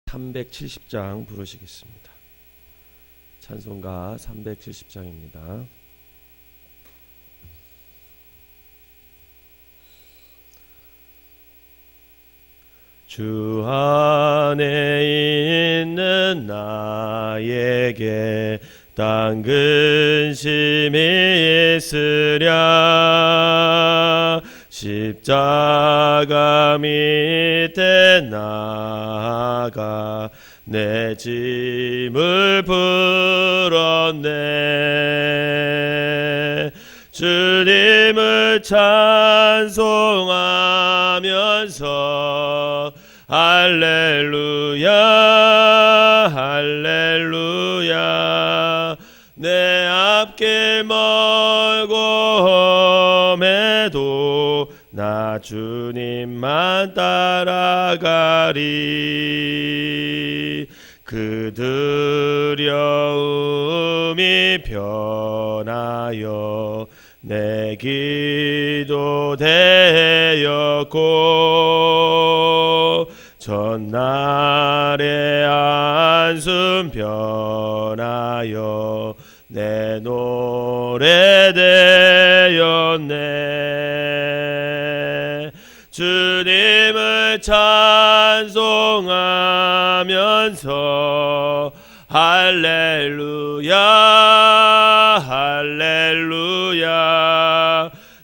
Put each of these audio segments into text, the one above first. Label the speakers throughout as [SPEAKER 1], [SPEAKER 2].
[SPEAKER 1] 370장 부르시겠습니다. 찬송가 370장입니다. 주 안에 있는 나에게 딴 근심이 있으랴. 십자가 밑에 나아가 내 짐을 풀었네. 주님을 찬송하면서 할렐루야 할렐루야. 내 앞길 멀고 험해도 나 주님만 따라가리. 그 두려움이 변하여 내 기도 되었고 전날의 한숨 변하여 내 노래 되었네. 주님을 찬송하면서 할렐루야 할렐루야.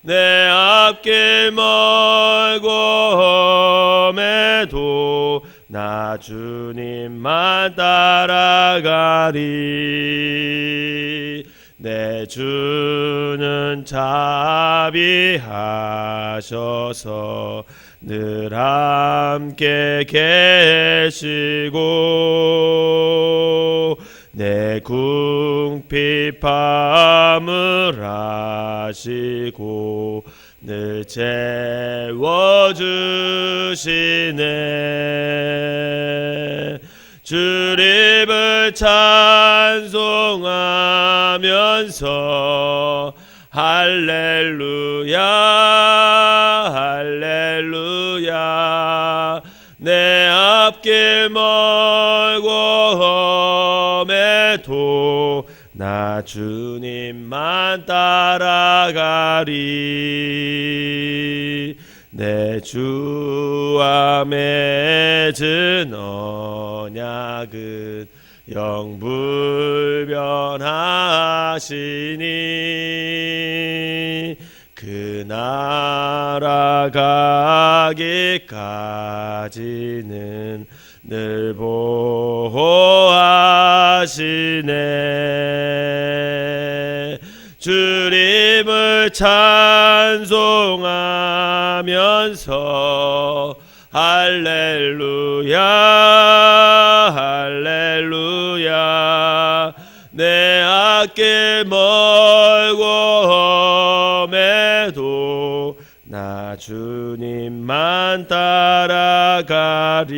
[SPEAKER 1] 내 앞길 멀고 험해도 나 주님만 따라가리. 내 주는 자비하셔서 늘 함께 계시고 내 궁핍함을 아시고 늘 채워주시네. 주님을 찬송하면서 할렐루야 할렐루야. 내 앞길 멀고 험해도 나 주님만 따라가리. 내 주와 맺은 언약은 영불변하시니 그 나라 가기까지는 늘 보호하시네. 주님을 찬송하면서 할렐루야 할렐루야. 내 앞길 멀고 험해도 나 주님만 따라가리.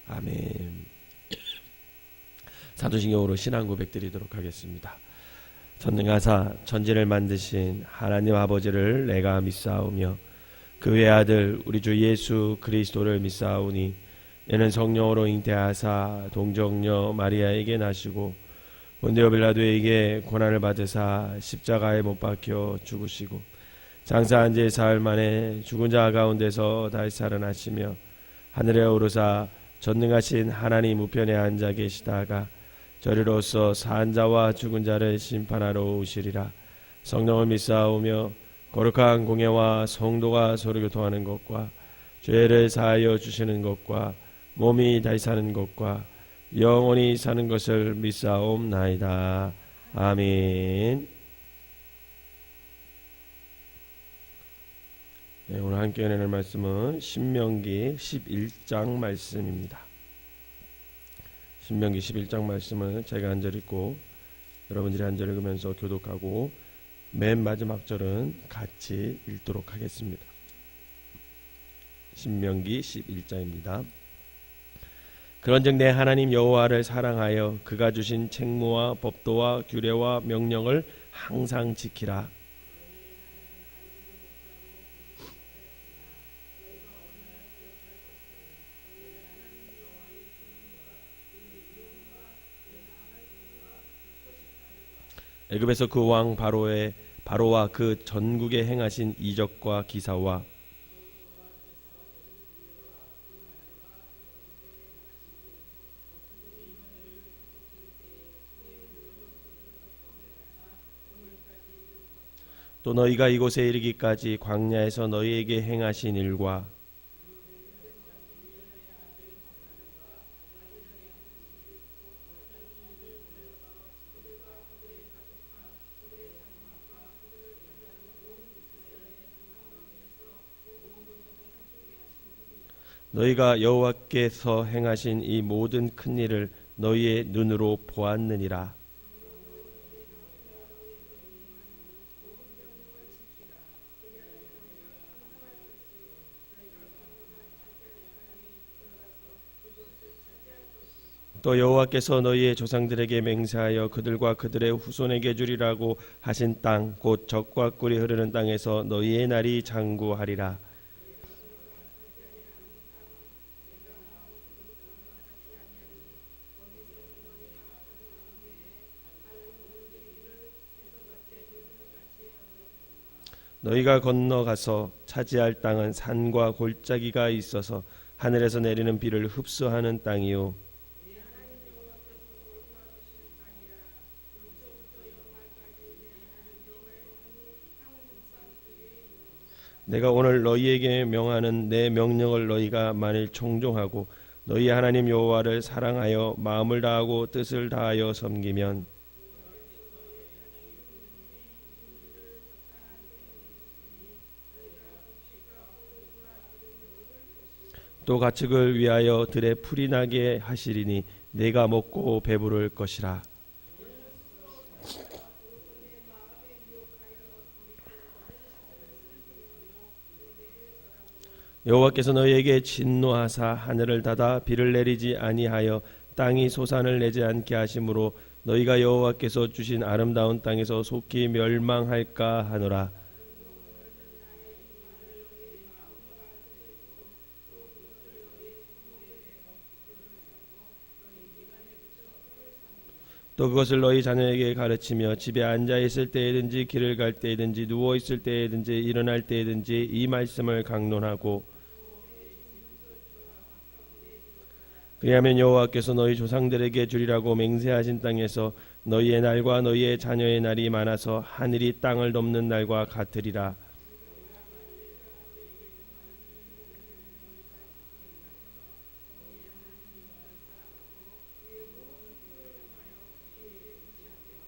[SPEAKER 1] 아멘. 사도신경으로 신앙 고백 드리도록 하겠습니다. 전능하사 천지를 만드신 하나님 아버지를 내가 믿사오며 그 외아들 우리 주 예수 그리스도를 믿사오니 이는 성령으로 잉태하사 동정녀 마리아에게 나시고 본디오 빌라도에게 고난을 받으사 십자가에 못 박혀 죽으시고 장사한 지 사흘 만에 죽은 자 가운데서 다시 살아나시며 하늘에 오르사 전능하신 하나님 우편에 앉아 계시다가 저리로서 산 자와 죽은 자를 심판하러 오시리라. 성령을 믿사오며 거룩한 공예와 성도가 서로 교통하는 것과 죄를 사하여 주시는 것과 몸이 다시 사는 것과 영원히 사는 것을 믿사옵나이다. 아멘. 네, 오늘 함께 은혜할 말씀은 신명기 11장 말씀입니다. 신명기 11장 말씀을 제가 한 절 읽고 여러분들이 한 절 읽으면서 교독하고 맨 마지막 절은 같이 읽도록 하겠습니다. 신명기 11장입니다. 그런즉 내 하나님 여호와를 사랑하여 그가 주신 책무와 법도와 규례와 명령을 항상 지키라. 애굽에서 그 왕 바로와 그 전국에 행하신 이적과 기사와 또 너희가 이곳에 이르기까지 광야에서 너희에게 행하신 일과 너희가 여호와께서 행하신 이 모든 큰 일을 너희의 눈으로 보았느니라. 또 여호와께서 너희의 조상들에게 맹세하여 그들과 그들의 후손에게 주리라고 하신 땅 곧 젖과 꿀이 흐르는 땅에서 너희의 날이 장구하리라. 너희가 건너가서 차지할 땅은 산과 골짜기가 있어서 하늘에서 내리는 비를 흡수하는 땅이요 내가 오늘 너희에게 명하는 내 명령을 너희가 만일 청종하고 너희 하나님 여호와를 사랑하여 마음을 다하고 뜻을 다하여 섬기면 또 가축을 위하여 들에 풀이 나게 하시리니 내가 먹고 배부를 것이라. 여호와께서 너희에게 진노하사 하늘을 닫아 비를 내리지 아니하여 땅이 소산을 내지 않게 하심으로 너희가 여호와께서 주신 아름다운 땅에서 속히 멸망할까 하노라. 또 그것을 너희 자녀에게 가르치며 집에 앉아 있을 때에든지 길을 갈 때에든지 누워 있을 때에든지 일어날 때에든지 이 말씀을 강론하고 그리하면 여호와께서 너희 조상들에게 주리라고 맹세하신 땅에서 너희의 날과 너희의 자녀의 날이 많아서 하늘이 땅을 덮는 날과 같으리라.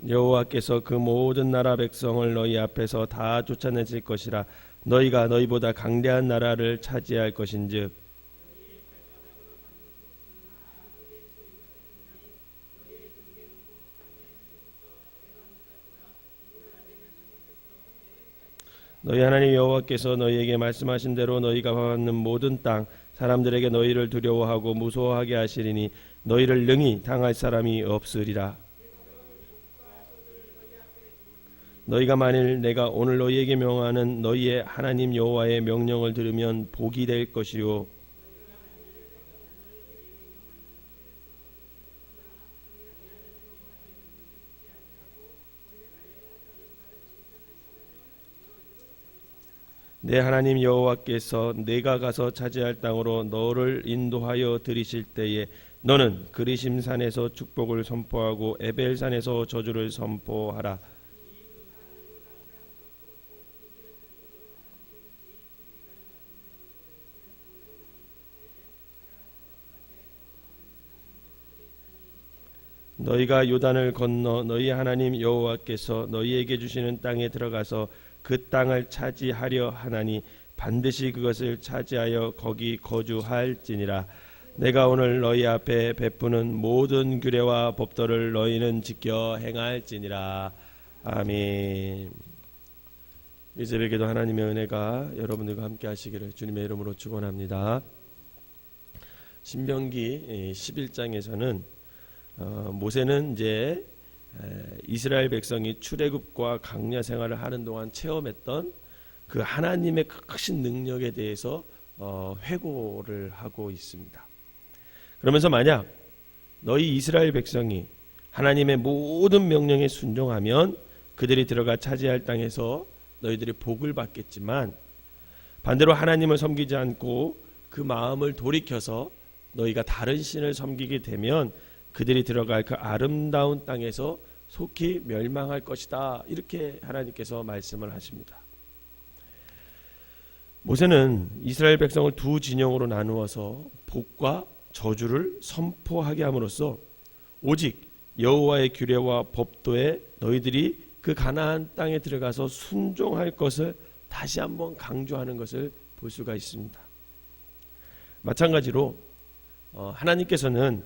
[SPEAKER 1] 여호와께서 그 모든 나라 백성을 너희 앞에서 다 쫓아내실 것이라. 너희가 너희보다 강대한 나라를 차지할 것인즉 너희 하나님 여호와께서 너희에게 말씀하신 대로 너희가 받는 모든 땅 사람들에게 너희를 두려워하고 무서워하게 하시리니 너희를 능히 당할 사람이 없으리라. 너희가 만일 내가 오늘 너희에게 명하는 너희의 하나님 여호와의 명령을 들으면 복이 될 것이요 내 하나님 여호와께서 내가 가서 차지할 땅으로 너를 인도하여 들이실 때에 너는 그리심산에서 축복을 선포하고 에벨산에서 저주를 선포하라. 너희가 요단을 건너 너희 하나님 여호와께서 너희에게 주시는 땅에 들어가서 그 땅을 차지하려 하나니 반드시 그것을 차지하여 거기 거주할지니라. 내가 오늘 너희 앞에 베푸는 모든 규례와 법도를 너희는 지켜 행할지니라. 아멘. 이 새벽에도 하나님의 은혜가 여러분들과 함께 하시기를 주님의 이름으로 축원합니다. 신명기 11장에서는 모세는 이제 이스라엘 백성이 출애굽과 광야 생활을 하는 동안 체험했던 그 하나님의 크신 능력에 대해서 회고를 하고 있습니다. 그러면서 만약 너희 이스라엘 백성이 하나님의 모든 명령에 순종하면 그들이 들어가 차지할 땅에서 너희들이 복을 받겠지만 반대로 하나님을 섬기지 않고 그 마음을 돌이켜서 너희가 다른 신을 섬기게 되면 그들이 들어갈 그 아름다운 땅에서 속히 멸망할 것이다. 이렇게 하나님께서 말씀을 하십니다. 모세는 이스라엘 백성을 두 진영으로 나누어서 복과 저주를 선포하게 함으로써 오직 여호와의 규례와 법도에 너희들이 그 가나안 땅에 들어가서 순종할 것을 다시 한번 강조하는 것을 볼 수가 있습니다. 마찬가지로 하나님께서는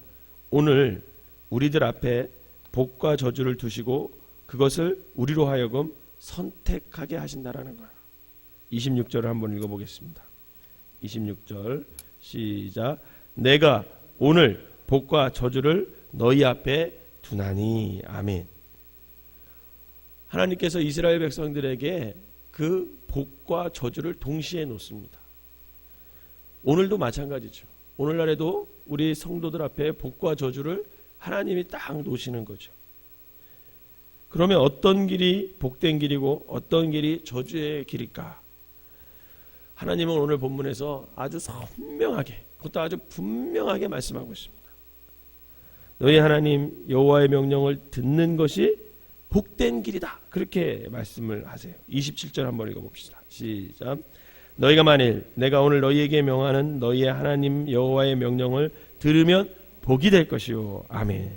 [SPEAKER 1] 오늘 우리들 앞에 복과 저주를 두시고 그것을 우리로 하여금 선택하게 하신다라는 거예요. 26절을 한번 읽어보겠습니다. 26절 시작. 내가 오늘 복과 저주를 너희 앞에 두나니. 아멘. 하나님께서 이스라엘 백성들에게 그 복과 저주를 동시에 놓습니다. 오늘도 마찬가지죠. 오늘날에도 우리 성도들 앞에 복과 저주를 하나님이 딱 놓으시는 거죠. 그러면 어떤 길이 복된 길이고 어떤 길이 저주의 길일까? 하나님은 오늘 본문에서 아주 선명하게, 그것도 아주 분명하게 말씀하고 있습니다. 너희 하나님 여호와의 명령을 듣는 것이 복된 길이다. 그렇게 말씀을 하세요. 27절 한번 읽어봅시다. 시작. 너희가 만일 내가 오늘 너희에게 명하는 너희의 하나님 여호와의 명령을 들으면 복이 될 것이요. 아멘.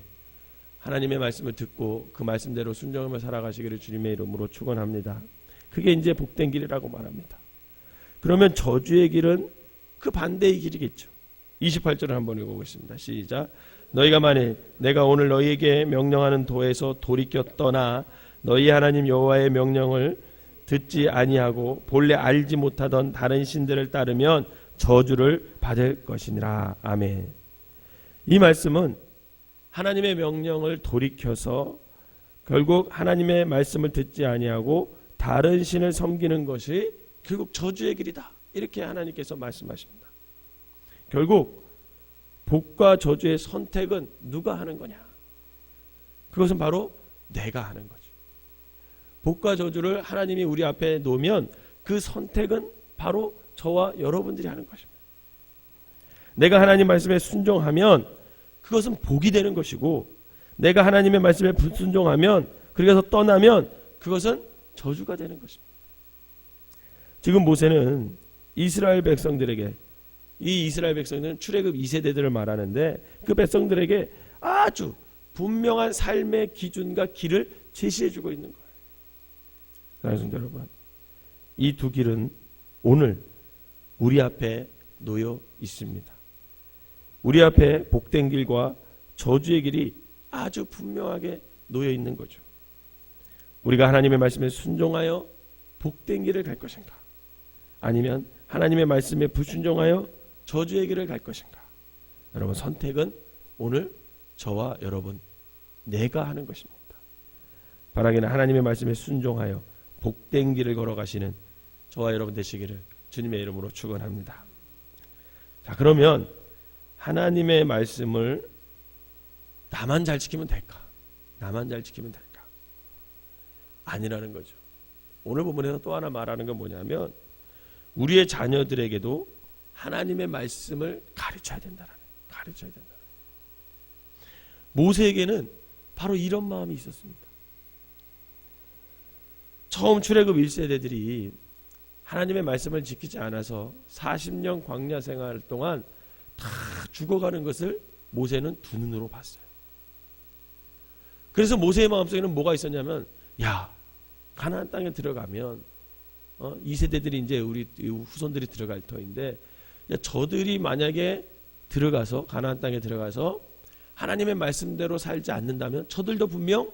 [SPEAKER 1] 하나님의 말씀을 듣고 그 말씀대로 순종하며 살아가시기를 주님의 이름으로 축원합니다. 그게 이제 복된 길이라고 말합니다. 그러면 저주의 길은 그 반대의 길이겠죠. 28절을 한번 읽어보겠습니다. 시작. 너희가 만일 내가 오늘 너희에게 명령하는 도에서 돌이켜 떠나 너희 하나님 여호와의 명령을 듣지 아니하고 본래 알지 못하던 다른 신들을 따르면 저주를 받을 것이니라. 아멘. 이 말씀은 하나님의 명령을 돌이켜서 결국 하나님의 말씀을 듣지 아니하고 다른 신을 섬기는 것이 결국 저주의 길이다. 이렇게 하나님께서 말씀하십니다. 결국 복과 저주의 선택은 누가 하는 거냐? 그것은 바로 내가 하는 거죠. 복과 저주를 하나님이 우리 앞에 놓으면 그 선택은 바로 저와 여러분들이 하는 것입니다. 내가 하나님 말씀에 순종하면 그것은 복이 되는 것이고 내가 하나님의 말씀에 불순종하면 그래서 떠나면 그것은 저주가 되는 것입니다. 지금 모세는 이스라엘 백성들에게, 이 이스라엘 백성들은 출애굽 2세대들을 말하는데 그 백성들에게 아주 분명한 삶의 기준과 길을 제시해 주고 있는 거예요. 사랑하는 성도 여러분, 이 두 길은 오늘 우리 앞에 놓여 있습니다. 우리 앞에 복된 길과 저주의 길이 아주 분명하게 놓여 있는 거죠. 우리가 하나님의 말씀에 순종하여 복된 길을 갈 것인가? 아니면 하나님의 말씀에 불순종하여 저주의 길을 갈 것인가? 여러분, 선택은 오늘 저와 여러분, 내가 하는 것입니다. 바라기는 하나님의 말씀에 순종하여 복된 길을 걸어가시는 저와 여러분 되시기를 주님의 이름으로 축원합니다. 자, 그러면 하나님의 말씀을 나만 잘 지키면 될까? 나만 잘 지키면 될까? 아니라는 거죠. 오늘 본문에서 또 하나 말하는 건 뭐냐면 우리의 자녀들에게도 하나님의 말씀을 가르쳐야 된다라는, 가르쳐야 된다. 모세에게는 바로 이런 마음이 있었습니다. 처음 출애굽 1세대들이 하나님의 말씀을 지키지 않아서 40년 광야 생활 동안 다 죽어가는 것을 모세는 두 눈으로 봤어요. 그래서 모세의 마음속에는 뭐가 있었냐면, 야, 가나안 땅에 들어가면 2세대들이 이제 우리 후손들이 들어갈 터인데, 야, 저들이 만약에 들어가서 가나안 땅에 들어가서 하나님의 말씀대로 살지 않는다면 저들도 분명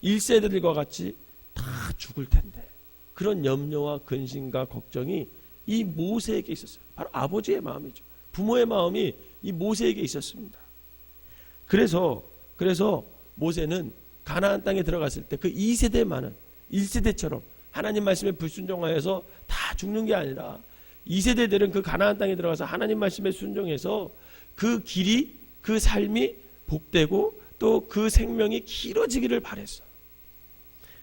[SPEAKER 1] 1세대들과 같이 다 죽을 텐데, 그런 염려와 근심과 걱정이 이 모세에게 있었어요. 바로 아버지의 마음이죠. 부모의 마음이 이 모세에게 있었습니다. 그래서 모세는 가나안 땅에 들어갔을 때 그 2세대만은 1세대처럼 하나님 말씀에 불순종하여서 다 죽는 게 아니라 2세대들은 그 가나안 땅에 들어가서 하나님 말씀에 순종해서 그 길이, 그 삶이 복되고 또 그 생명이 길어지기를 바랬어요.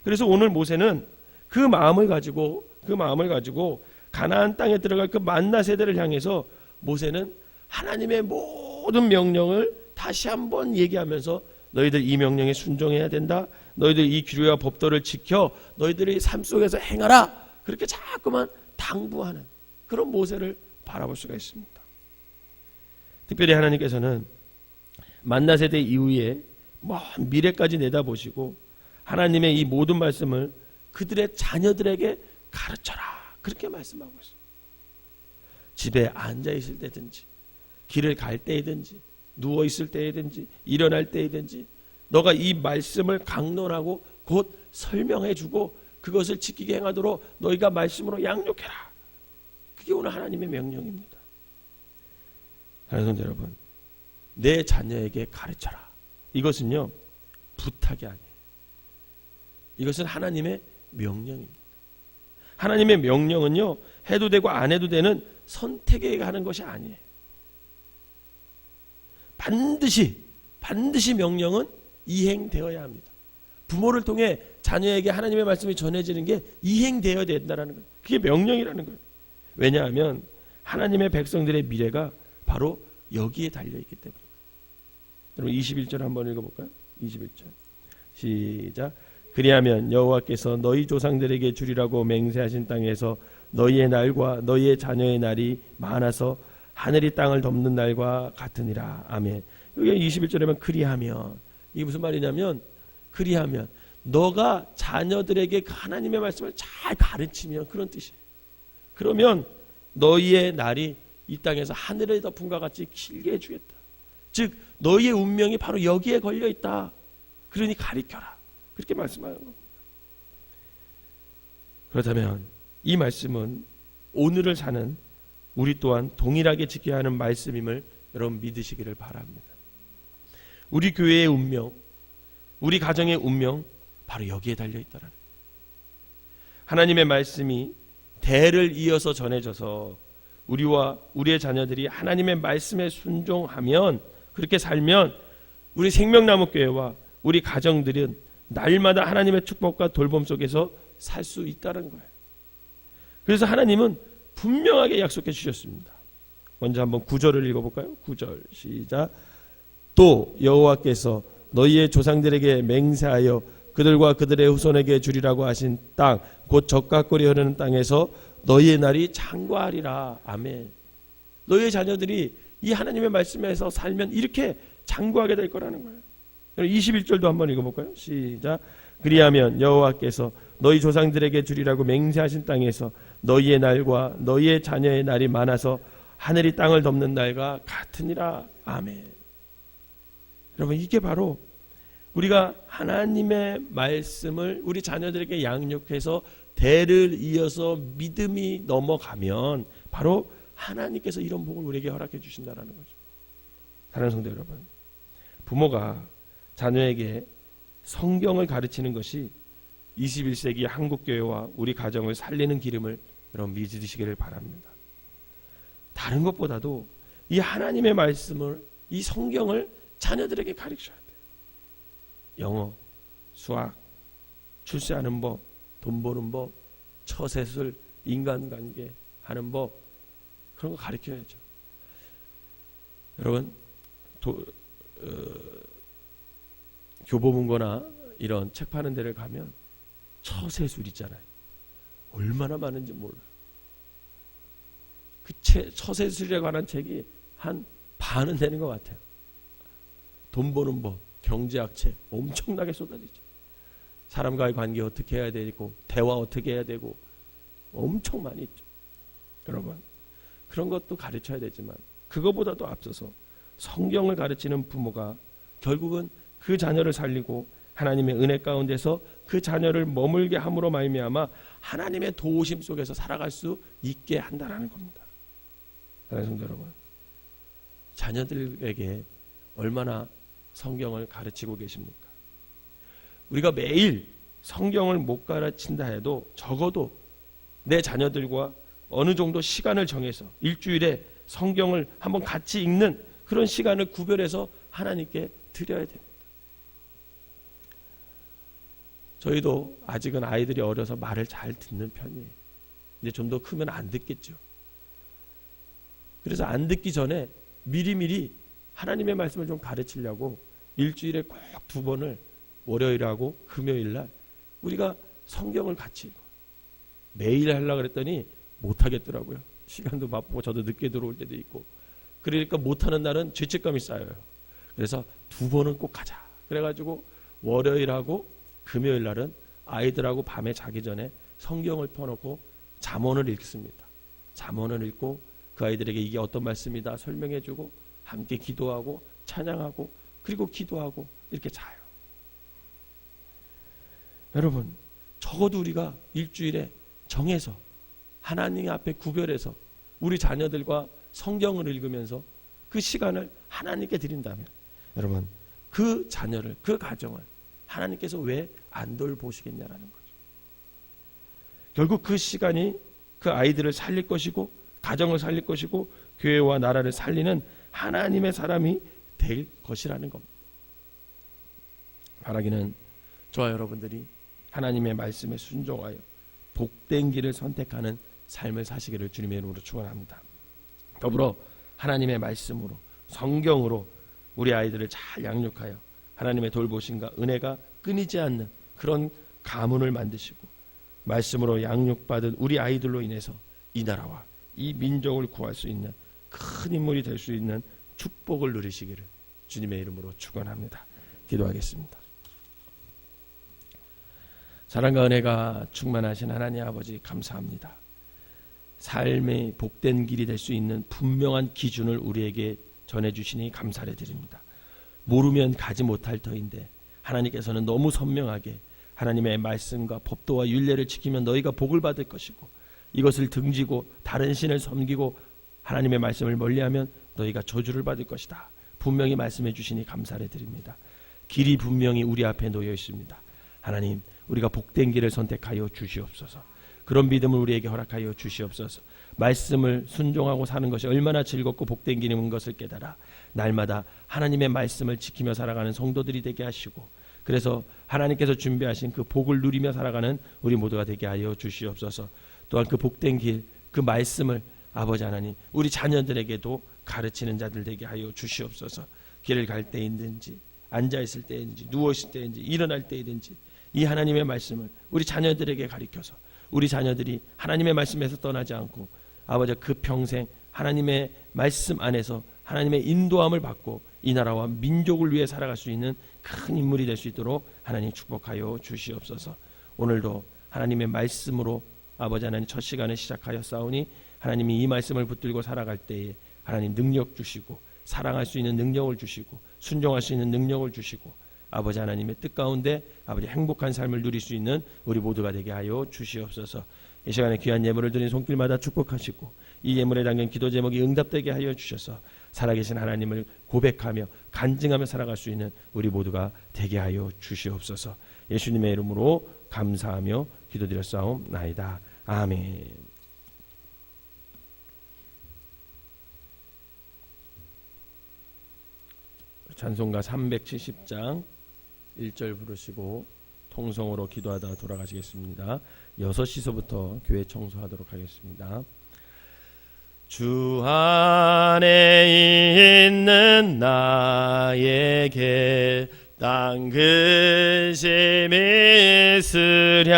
[SPEAKER 1] 그래서 오늘 모세는 그 마음을 가지고 가나안 땅에 들어갈 그 만나 세대를 향해서 모세는 하나님의 모든 명령을 다시 한번 얘기하면서 너희들 이 명령에 순종해야 된다. 너희들 이 규례와 법도를 지켜 너희들의 삶 속에서 행하라. 그렇게 자꾸만 당부하는 그런 모세를 바라볼 수가 있습니다. 특별히 하나님께서는 만나 세대 이후에 먼 미래까지 내다보시고 하나님의 이 모든 말씀을 그들의 자녀들에게 가르쳐라. 그렇게 말씀하고 있습니다. 집에 앉아 있을 때든지 길을 갈 때이든지 누워 있을 때이든지 일어날 때이든지 너가 이 말씀을 강론하고 곧 설명해주고 그것을 지키게 행하도록 너희가 말씀으로 양육해라. 그게 오늘 하나님의 명령입니다. 사랑하는 성도 여러분, 내 자녀에게 가르쳐라. 이것은요 부탁이 아니에요. 이것은 하나님의 명령입니다. 하나님의 명령은요 해도 되고 안 해도 되는 선택에 하는 것이 아니에요. 반드시 명령은 이행되어야 합니다. 부모를 통해 자녀에게 하나님의 말씀이 전해지는 게 이행되어야 된다는 거예요. 그게 명령이라는 거예요. 왜냐하면 하나님의 백성들의 미래가 바로 여기에 달려있기 때문에. 여러분 21절 한번 읽어볼까요? 21절 시작. 그리하면 여호와께서 너희 조상들에게 주리라고 맹세하신 땅에서 너희의 날과 너희의 자녀의 날이 많아서 하늘이 땅을 덮는 날과 같으니라. 아멘. 여기 21절에 보면 그리하면, 이게 무슨 말이냐면 그리하면 너가 자녀들에게 하나님의 말씀을 잘 가르치면 그런 뜻이에요. 그러면 너희의 날이 이 땅에서 하늘의 덮음과 같이 길게 해주겠다. 즉 너희의 운명이 바로 여기에 걸려있다. 그러니 가르쳐라. 그렇게 말씀하는 겁니다. 그렇다면 이 말씀은 오늘을 사는 우리 또한 동일하게 지켜야 하는 말씀임을 여러분 믿으시기를 바랍니다. 우리 교회의 운명, 우리 가정의 운명 바로 여기에 달려있다라는 거예요. 하나님의 말씀이 대를 이어서 전해져서 우리와 우리의 자녀들이 하나님의 말씀에 순종하면, 그렇게 살면 우리 생명나무교회와 우리 가정들은 날마다 하나님의 축복과 돌봄 속에서 살 수 있다는 거예요. 그래서 하나님은 분명하게 약속해 주셨습니다. 먼저 한번 9절을 읽어볼까요? 9절 시작. 또 여호와께서 너희의 조상들에게 맹세하여 그들과 그들의 후손에게 주리라고 하신 땅, 곧 젖과 꿀이 흐르는 땅에서 너희의 날이 장구하리라. 아멘. 너희의 자녀들이 이 하나님의 말씀에서 살면 이렇게 장구하게 될 거라는 거예요. 21절도 한번 읽어볼까요? 시작. 그리하면 여호와께서 너희 조상들에게 주리라고 맹세하신 땅에서 너희의 날과 너희의 자녀의 날이 많아서 하늘이 땅을 덮는 날과 같으니라. 아멘. 여러분 이게 바로 우리가 하나님의 말씀을 우리 자녀들에게 양육해서 대를 이어서 믿음이 넘어가면 바로 하나님께서 이런 복을 우리에게 허락해 주신다는 거죠. 사랑하는 성도 여러분, 부모가 자녀에게 성경을 가르치는 것이 21세기 한국교회와 우리 가정을 살리는 기름을 여러분 믿으시기를 바랍니다. 다른 것보다도 이 하나님의 말씀을, 이 성경을 자녀들에게 가르쳐야 돼요. 영어, 수학, 출세하는 법, 돈 버는 법, 처세술, 인간관계 하는 법, 그런 거 가르쳐야죠. 여러분 교보문고나 이런 책 파는 데를 가면 처세술 있잖아요. 얼마나 많은지 몰라요. 그 처세술에 관한 책이 한 반은 되는 것 같아요. 돈 버는 법, 경제학 책 엄청나게 쏟아지죠. 사람과의 관계 어떻게 해야 되고 대화 어떻게 해야 되고 엄청 많이 있죠. 여러분 그런 것도 가르쳐야 되지만 그거보다도 앞서서 성경을 가르치는 부모가 결국은 그 자녀를 살리고 하나님의 은혜 가운데서 그 자녀를 머물게 함으로 말미암아 하나님의 도우심 속에서 살아갈 수 있게 한다는 겁니다. 사랑하는 성도 여러분, 자녀들에게 얼마나 성경을 가르치고 계십니까? 우리가 매일 성경을 못 가르친다 해도 적어도 내 자녀들과 어느 정도 시간을 정해서 일주일에 성경을 한번 같이 읽는 그런 시간을 구별해서 하나님께 드려야 됩니다. 저희도 아직은 아이들이 어려서 말을 잘 듣는 편이에요. 이제 좀 더 크면 안 듣겠죠. 그래서 안 듣기 전에 미리미리 하나님의 말씀을 좀 가르치려고 일주일에 꼭 2번을 월요일하고 금요일날 우리가 성경을 같이 읽어요. 매일 하려고 그랬더니 못하겠더라고요. 시간도 바쁘고 저도 늦게 들어올 때도 있고, 그러니까 못하는 날은 죄책감이 쌓여요. 그래서 2번은 꼭 가자. 그래가지고 월요일하고 금요일날은 아이들하고 밤에 자기 전에 성경을 펴놓고 잠언을 읽습니다. 잠언을 읽고 그 아이들에게 이게 어떤 말씀이다 설명해주고 함께 기도하고 찬양하고 그리고 기도하고 이렇게 자요. 여러분, 적어도 우리가 일주일에 정해서 하나님 앞에 구별해서 우리 자녀들과 성경을 읽으면서 그 시간을 하나님께 드린다면, 여러분, 그 자녀를, 그 가정을 하나님께서 왜 안 돌보시겠냐라는 거죠. 결국 그 시간이 그 아이들을 살릴 것이고 가정을 살릴 것이고 교회와 나라를 살리는 하나님의 사람이 될 것이라는 겁니다. 바라기는 저와 여러분들이 하나님의 말씀에 순종하여 복된 길을 선택하는 삶을 사시기를 주님의 이름으로 축원합니다. 더불어 하나님의 말씀으로 성경으로 우리 아이들을 잘 양육하여 하나님의 돌보심과 은혜가 끊이지 않는 그런 가문을 만드시고 말씀으로 양육받은 우리 아이들로 인해서 이 나라와 이 민족을 구할 수 있는 큰 인물이 될 수 있는 축복을 누리시기를 주님의 이름으로 축원합니다. 기도하겠습니다. 사랑과 은혜가 충만하신 하나님 아버지, 감사합니다. 삶의 복된 길이 될 수 있는 분명한 기준을 우리에게 전해주시니 감사를 드립니다. 모르면 가지 못할 터인데 하나님께서는 너무 선명하게 하나님의 말씀과 법도와 율례를 지키면 너희가 복을 받을 것이고 이것을 등지고 다른 신을 섬기고 하나님의 말씀을 멀리하면 너희가 저주를 받을 것이다. 분명히 말씀해 주시니 감사를 드립니다. 길이 분명히 우리 앞에 놓여 있습니다. 하나님, 우리가 복된 길을 선택하여 주시옵소서. 그런 믿음을 우리에게 허락하여 주시옵소서. 말씀을 순종하고 사는 것이 얼마나 즐겁고 복된 길인 것을 깨달아 날마다 하나님의 말씀을 지키며 살아가는 성도들이 되게 하시고, 그래서 하나님께서 준비하신 그 복을 누리며 살아가는 우리 모두가 되게 하여 주시옵소서. 또한 그 복된 길, 그 말씀을 아버지 하나님 우리 자녀들에게도 가르치는 자들 되게 하여 주시옵소서. 길을 갈 때이든지 앉아있을 때인지 누워있을 때인지 일어날 때이든지 이 하나님의 말씀을 우리 자녀들에게 가르쳐서 우리 자녀들이 하나님의 말씀에서 떠나지 않고 아버지 그 평생 하나님의 말씀 안에서 하나님의 인도함을 받고 이 나라와 민족을 위해 살아갈 수 있는 큰 인물이 될 수 있도록 하나님 축복하여 주시옵소서. 오늘도 하나님의 말씀으로 아버지 하나님 첫 시간을 시작하여 싸우니 하나님이 이 말씀을 붙들고 살아갈 때에 하나님 능력 주시고 사랑할 수 있는 능력을 주시고 순종할 수 있는 능력을 주시고 아버지 하나님의 뜻 가운데 아버지 행복한 삶을 누릴 수 있는 우리 모두가 되게 하여 주시옵소서. 이 시간에 귀한 예물을 드린 손길마다 축복하시고 이 예물에 담긴 기도 제목이 응답되게 하여 주셔서 살아계신 하나님을 고백하며 간증하며 살아갈 수 있는 우리 모두가 되게 하여 주시옵소서. 예수님의 이름으로 감사하며 기도드렸사옵나이다. 아멘. 찬송가 370장 1절 부르시고 통성으로 기도하다가 돌아가시겠습니다. 6시서부터 교회 청소하도록 하겠습니다. 주 안에 있는 나에게 땅 근심이 있으랴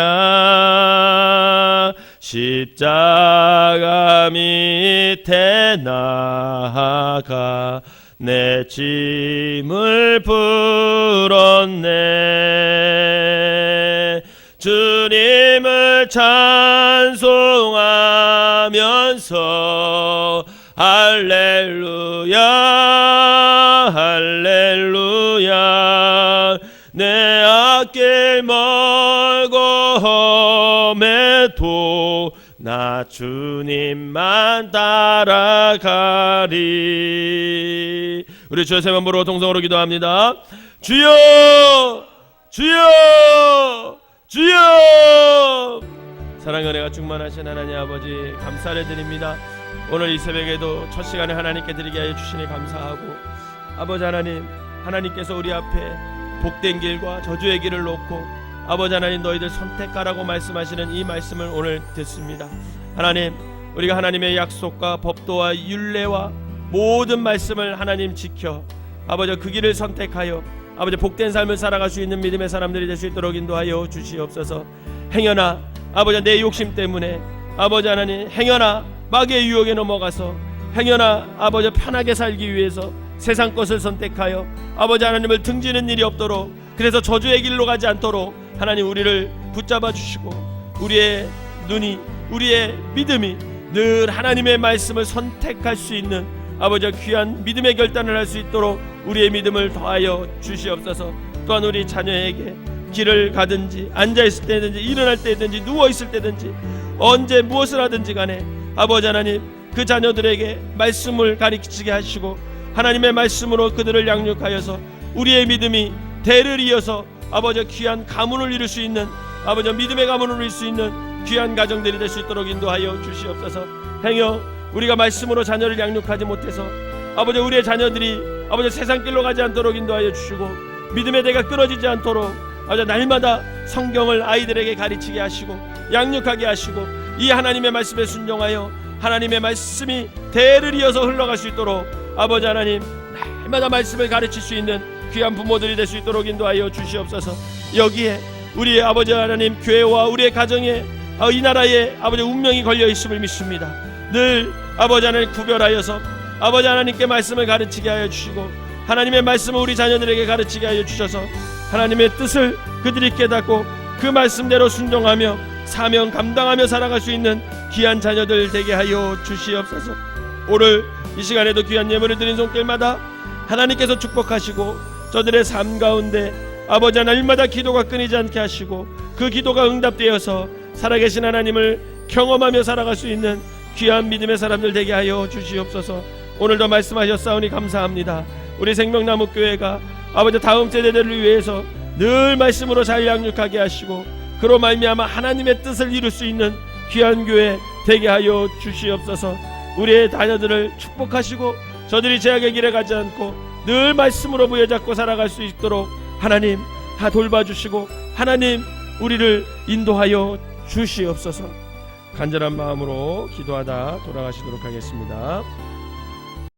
[SPEAKER 1] 십자가 밑에 나아가 내 짐을 풀었네. 주님을 찬송하면서 할렐루야 할렐루야 내 앞길 멀고 험해도 나 주님만 따라가리. 우리 주여 세 번 부르고 동성으로 기도합니다. 주여 주여 주여. 사랑과 은혜가 충만하신 하나님 아버지 감사를 드립니다. 오늘 이 새벽에도 첫 시간에 하나님께 드리게 하여 주시니 감사하고 아버지 하나님, 하나님께서 우리 앞에 복된 길과 저주의 길을 놓고 아버지 하나님 너희들 선택하라고 말씀하시는 이 말씀을 오늘 듣습니다. 하나님, 우리가 하나님의 약속과 법도와 율례와 모든 말씀을 하나님 지켜 아버지 그 길을 선택하여 아버지 복된 삶을 살아갈 수 있는 믿음의 사람들이 될 수 있도록 인도하여 주시옵소서. 행여나 아버지 내 욕심 때문에 아버지 하나님 행여나 마귀의 유혹에 넘어가서 행여나 아버지 편하게 살기 위해서 세상 것을 선택하여 아버지 하나님을 등지는 일이 없도록, 그래서 저주의 길로 가지 않도록 하나님 우리를 붙잡아 주시고 우리의 눈이 우리의 믿음이 늘 하나님의 말씀을 선택할 수 있는 아버지 귀한 믿음의 결단을 할 수 있도록 우리의 믿음을 더하여 주시옵소서. 또한 우리 자녀에게 길을 가든지 앉아있을 때든지 일어날 때든지 누워있을 때든지 언제 무엇을 하든지 간에 아버지 하나님 그 자녀들에게 말씀을 가르치게 하시고 하나님의 말씀으로 그들을 양육하여서 우리의 믿음이 대를 이어서 아버지 귀한 가문을 이룰 수 있는 아버지 믿음의 가문을 이룰 수 있는 귀한 가정들이 될 수 있도록 인도하여 주시옵소서. 행여 우리가 말씀으로 자녀를 양육하지 못해서 아버지 우리의 자녀들이 아버지 세상 길로 가지 않도록 인도하여 주시고 믿음의 대가 끊어지지 않도록 아버지 날마다 성경을 아이들에게 가르치게 하시고 양육하게 하시고 이 하나님의 말씀에 순종하여 하나님의 말씀이 대를 이어서 흘러갈 수 있도록 아버지 하나님 날마다 말씀을 가르칠 수 있는 귀한 부모들이 될 수 있도록 인도하여 주시옵소서. 여기에 우리의 아버지 하나님 교회와 우리의 가정에 이 나라의 아버지 운명이 걸려 있음을 믿습니다. 늘 아버지 하나님 구별하여서 아버지 하나님께 말씀을 가르치게 하여 주시고 하나님의 말씀을 우리 자녀들에게 가르치게 하여 주셔서 하나님의 뜻을 그들이 깨닫고 그 말씀대로 순종하며 사명 감당하며 살아갈 수 있는 귀한 자녀들 되게 하여 주시옵소서. 오늘 이 시간에도 귀한 예물을 드린 손길마다 하나님께서 축복하시고 저들의 삶 가운데 아버지 하나님마다 기도가 끊이지 않게 하시고 그 기도가 응답되어서 살아계신 하나님을 경험하며 살아갈 수 있는 귀한 믿음의 사람들 되게 하여 주시옵소서. 오늘도 말씀하셨사오니 감사합니다. 우리 생명나무교회가 아버지 다음 세대들을 위해서 늘 말씀으로 잘 양육하게 하시고 그로 말미암아 하나님의 뜻을 이룰 수 있는 귀한 교회 되게 하여 주시옵소서. 우리의 자녀들을 축복하시고 저들이 죄악의 길에 가지 않고 늘 말씀으로 부여잡고 살아갈 수 있도록 하나님 돌봐주시고 하나님 우리를 인도하여 주시옵소서. 간절한 마음으로 기도하다 돌아가시도록 하겠습니다.